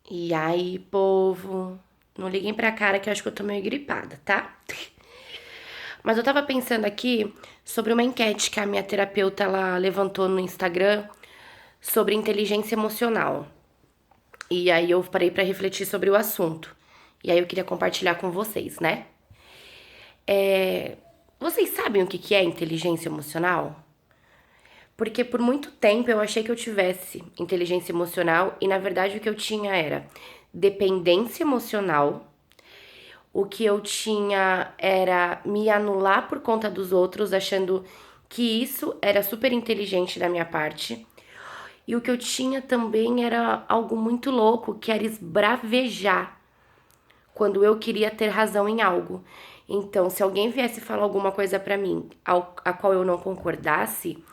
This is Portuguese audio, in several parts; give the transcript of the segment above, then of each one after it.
E aí, povo? Não liguem pra cara que eu acho que eu tô meio gripada, tá? Mas eu tava pensando aqui sobre uma enquete que a minha terapeuta ela levantou no Instagram sobre inteligência emocional. E aí eu parei pra refletir sobre o assunto. E aí eu queria compartilhar com vocês, né? Vocês sabem o que é inteligência emocional? Porque por muito tempo eu achei que eu tivesse inteligência emocional e na verdade o que eu tinha era dependência emocional. O que eu tinha era me anular por conta dos outros, achando que isso era super inteligente da minha parte. E o que eu tinha também era algo muito louco, que era esbravejar quando eu queria ter razão em algo. Então, se alguém viesse falar alguma coisa pra mim, a qual eu não concordasse,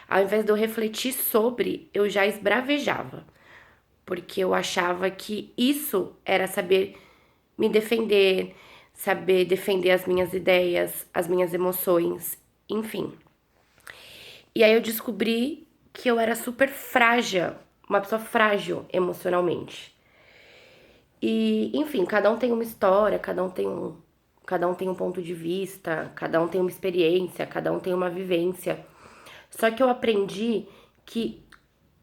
ao invés de eu refletir sobre, eu já esbravejava, porque eu achava que isso era saber me defender, saber defender as minhas ideias, as minhas emoções, enfim. E aí eu descobri que eu era super frágil, uma pessoa frágil emocionalmente. E, enfim, cada um tem uma história, cada um tem um ponto de vista, cada um tem uma experiência, cada um tem uma vivência. Só que eu aprendi que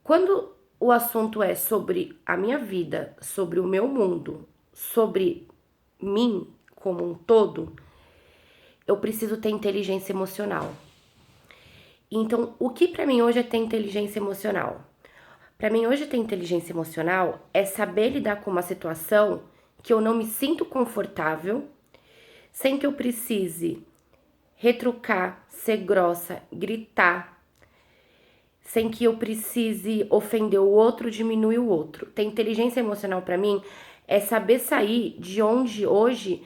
quando o assunto é sobre a minha vida, sobre o meu mundo, sobre mim como um todo, eu preciso ter inteligência emocional. Então, o que pra mim hoje é ter inteligência emocional? Pra mim hoje ter inteligência emocional é saber lidar com uma situação que eu não me sinto confortável, sem que eu precise retrucar, ser grossa, gritar, sem que eu precise ofender o outro, diminuir o outro. Ter inteligência emocional pra mim é saber sair de onde hoje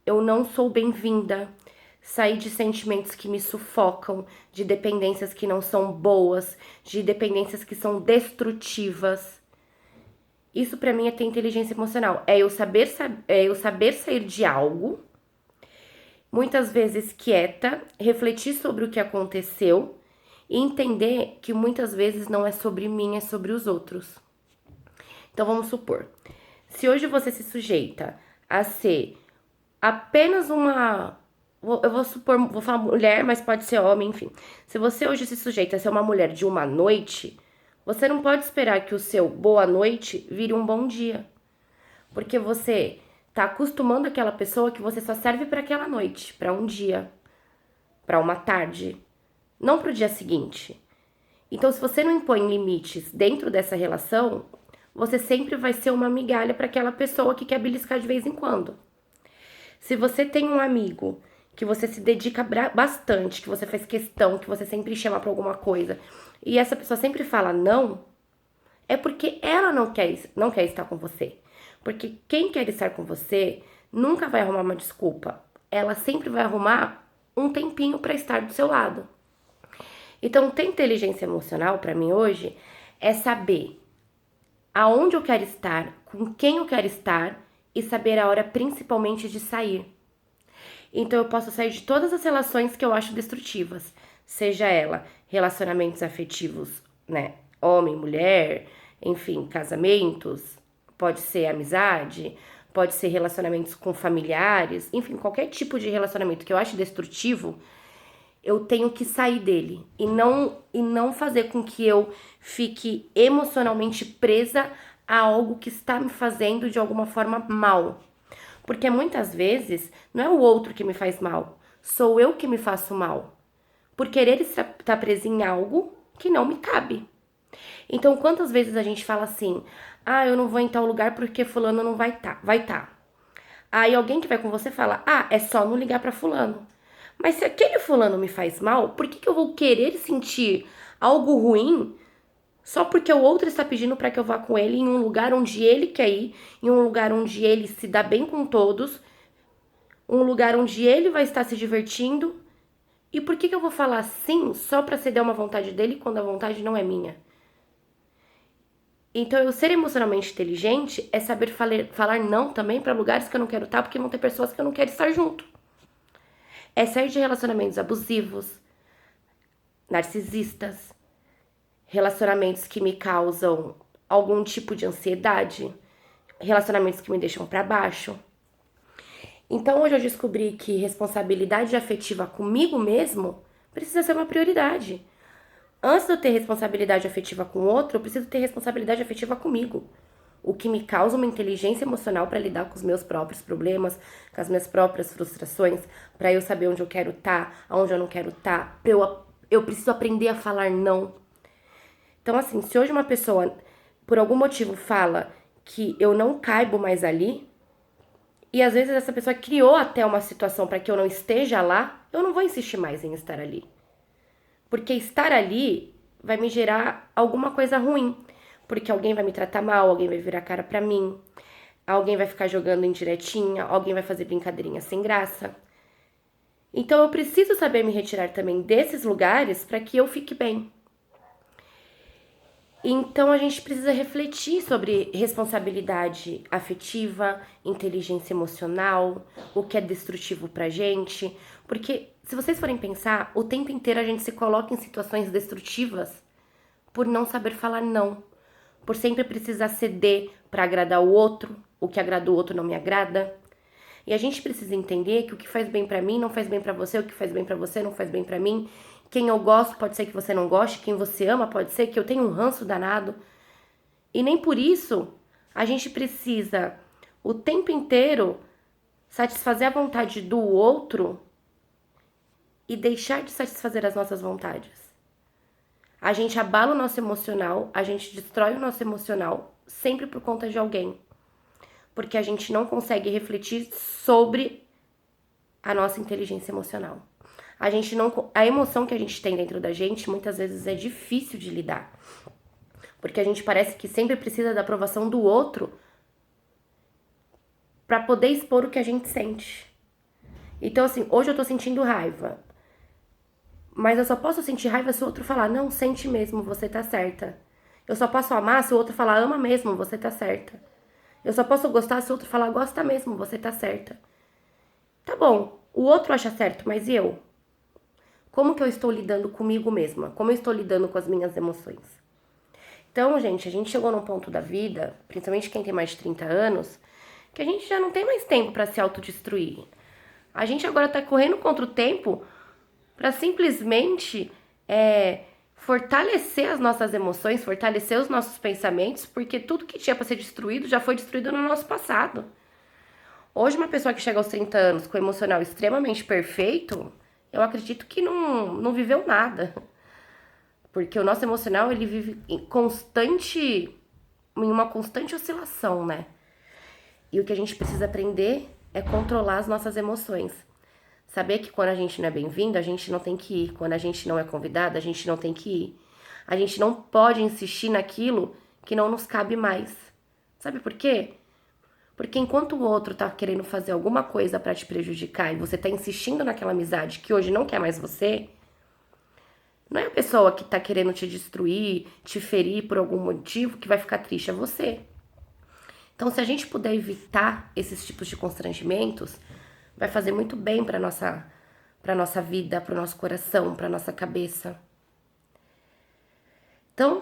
eu não sou bem-vinda, sair de sentimentos que me sufocam, de dependências que não são boas, de dependências que são destrutivas. Isso pra mim é ter inteligência emocional, é eu saber sair de algo, muitas vezes quieta, refletir sobre o que aconteceu e entender que muitas vezes não é sobre mim, é sobre os outros. Então vamos supor, se hoje você se sujeita a ser apenas uma. Eu vou supor, vou falar mulher, mas pode ser homem, enfim. Se você hoje se sujeita a ser uma mulher de uma noite, você não pode esperar que o seu boa noite vire um bom dia. Porque você tá acostumando aquela pessoa que você só serve para aquela noite, para um dia, para uma tarde, não para o dia seguinte. Então, se você não impõe limites dentro dessa relação, você sempre vai ser uma migalha para aquela pessoa que quer beliscar de vez em quando. Se você tem um amigo que você se dedica bastante, que você faz questão, que você sempre chama para alguma coisa, e essa pessoa sempre fala não, é porque ela não quer estar com você. Porque quem quer estar com você nunca vai arrumar uma desculpa. Ela sempre vai arrumar um tempinho para estar do seu lado. Então, ter inteligência emocional para mim hoje é saber aonde eu quero estar, com quem eu quero estar e saber a hora principalmente de sair. Então eu posso sair de todas as relações que eu acho destrutivas, seja ela relacionamentos afetivos, né, homem, mulher, enfim, casamentos, pode ser amizade, pode ser relacionamentos com familiares, enfim, qualquer tipo de relacionamento que eu acho destrutivo, eu tenho que sair dele e não fazer com que eu fique emocionalmente presa a algo que está me fazendo de alguma forma mal. Porque muitas vezes não é o outro que me faz mal, sou eu que me faço mal. Por querer estar presa em algo que não me cabe. Então, quantas vezes a gente fala assim: ah, eu não vou em tal lugar porque fulano não vai estar, vai estar. Aí alguém que vai com você fala: ah, é só não ligar para fulano. Mas se aquele fulano me faz mal, por que eu vou querer sentir algo ruim só porque o outro está pedindo para que eu vá com ele em um lugar onde ele quer ir, em um lugar onde ele se dá bem com todos, um lugar onde ele vai estar se divertindo? E por que eu vou falar sim só para ceder uma vontade dele quando a vontade não é minha? Então, eu ser emocionalmente inteligente é saber falar não também para lugares que eu não quero estar, porque vão ter pessoas que eu não quero estar junto. É sair de relacionamentos abusivos, narcisistas, relacionamentos que me causam algum tipo de ansiedade, relacionamentos que me deixam pra baixo. Então hoje eu descobri que responsabilidade afetiva comigo mesmo precisa ser uma prioridade. Antes de eu ter responsabilidade afetiva com o outro, eu preciso ter responsabilidade afetiva comigo. O que me causa uma inteligência emocional para lidar com os meus próprios problemas, com as minhas próprias frustrações, para eu saber onde eu quero estar, aonde eu não quero estar. Eu preciso aprender a falar não. Então, assim, se hoje uma pessoa, por algum motivo, fala que eu não caibo mais ali, e às vezes essa pessoa criou até uma situação para que eu não esteja lá, eu não vou insistir mais em estar ali. Porque estar ali vai me gerar alguma coisa ruim. Porque alguém vai me tratar mal, alguém vai virar cara pra mim, alguém vai ficar jogando indiretinha, alguém vai fazer brincadeirinha sem graça. Então eu preciso saber me retirar também desses lugares para que eu fique bem. Então a gente precisa refletir sobre responsabilidade afetiva, inteligência emocional, o que é destrutivo pra gente, porque se vocês forem pensar, o tempo inteiro a gente se coloca em situações destrutivas por não saber falar não, por sempre precisar ceder pra agradar o outro, o que agrada o outro não me agrada. E a gente precisa entender que o que faz bem pra mim não faz bem pra você, o que faz bem pra você não faz bem pra mim. Quem eu gosto pode ser que você não goste, quem você ama pode ser que eu tenha um ranço danado. E nem por isso a gente precisa o tempo inteiro satisfazer a vontade do outro e deixar de satisfazer as nossas vontades. A gente abala o nosso emocional, a gente destrói o nosso emocional sempre por conta de alguém. Porque a gente não consegue refletir sobre a nossa inteligência emocional. A emoção que a gente tem dentro da gente muitas vezes é difícil de lidar. Porque a gente parece que sempre precisa da aprovação do outro para poder expor o que a gente sente. Então assim, hoje eu tô sentindo raiva. Mas eu só posso sentir raiva se o outro falar, não, sente mesmo, você tá certa. Eu só posso amar se o outro falar, ama mesmo, você tá certa. Eu só posso gostar se o outro falar, gosta mesmo, você tá certa. Tá bom, o outro acha certo, mas e eu? Como que eu estou lidando comigo mesma? Como eu estou lidando com as minhas emoções? Então, gente, a gente chegou num ponto da vida, principalmente quem tem mais de 30 anos, que a gente já não tem mais tempo para se autodestruir. A gente agora tá correndo contra o tempo para simplesmente fortalecer as nossas emoções, fortalecer os nossos pensamentos, porque tudo que tinha para ser destruído já foi destruído no nosso passado. Hoje, uma pessoa que chega aos 30 anos com o emocional extremamente perfeito, eu acredito que não viveu nada. Porque o nosso emocional, ele vive em uma constante oscilação, né? E o que a gente precisa aprender é controlar as nossas emoções. Saber que quando a gente não é bem-vindo, a gente não tem que ir. Quando a gente não é convidado, a gente não tem que ir. A gente não pode insistir naquilo que não nos cabe mais. Sabe por quê? Porque enquanto o outro tá querendo fazer alguma coisa pra te prejudicar e você tá insistindo naquela amizade que hoje não quer mais você, não é a pessoa que tá querendo te destruir, te ferir por algum motivo que vai ficar triste, é você. Então, se a gente puder evitar esses tipos de constrangimentos, vai fazer muito bem pra nossa vida, pro nosso coração, pra nossa cabeça. Então,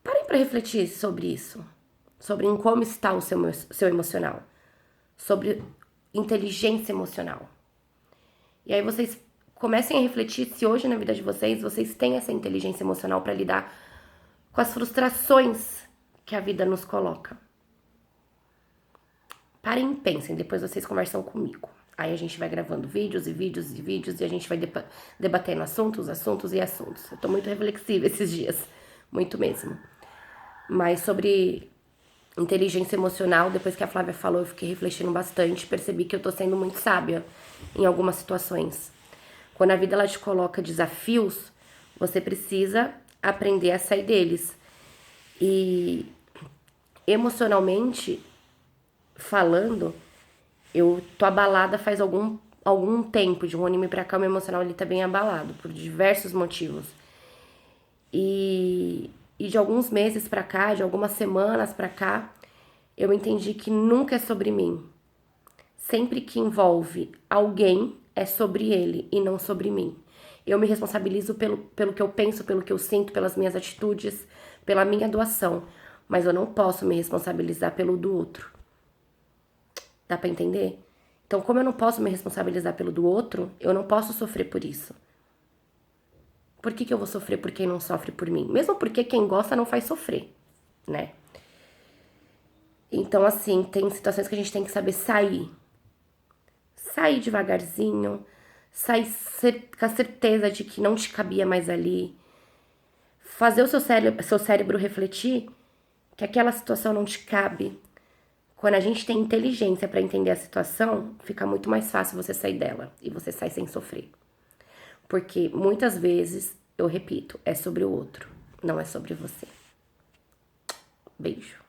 parem pra refletir sobre isso. Sobre em como está o seu emocional. Sobre inteligência emocional. E aí vocês comecem a refletir se hoje na vida de vocês têm essa inteligência emocional pra lidar com as frustrações que a vida nos coloca. Parem e pensem, depois vocês conversam comigo. Aí a gente vai gravando vídeos e vídeos e vídeos e a gente vai debatendo assuntos e assuntos. Eu tô muito reflexiva esses dias, muito mesmo. Mas sobre inteligência emocional, depois que a Flávia falou, eu fiquei refletindo bastante, percebi que eu tô sendo muito sábia em algumas situações. Quando a vida ela te coloca desafios, você precisa aprender a sair deles. E emocionalmente falando, eu tô abalada faz algum tempo, de um anime pra cá, o meu emocional ele tá bem abalado, por diversos motivos. E de alguns meses pra cá, de algumas semanas pra cá, eu entendi que nunca é sobre mim. Sempre que envolve alguém, é sobre ele e não sobre mim. Eu me responsabilizo pelo que eu penso, pelo que eu sinto, pelas minhas atitudes, pela minha doação. Mas eu não posso me responsabilizar pelo do outro. Dá pra entender? Então, como eu não posso me responsabilizar pelo do outro, eu não posso sofrer por isso. Por que eu vou sofrer por quem não sofre por mim? Mesmo porque quem gosta não faz sofrer, né? Então, assim, tem situações que a gente tem que saber sair. Sair devagarzinho, sair com a certeza de que não te cabia mais ali. Fazer o seu cérebro refletir que aquela situação não te cabe. Quando a gente tem inteligência para entender a situação, fica muito mais fácil você sair dela e você sai sem sofrer. Porque muitas vezes, eu repito, é sobre o outro, não é sobre você. Beijo.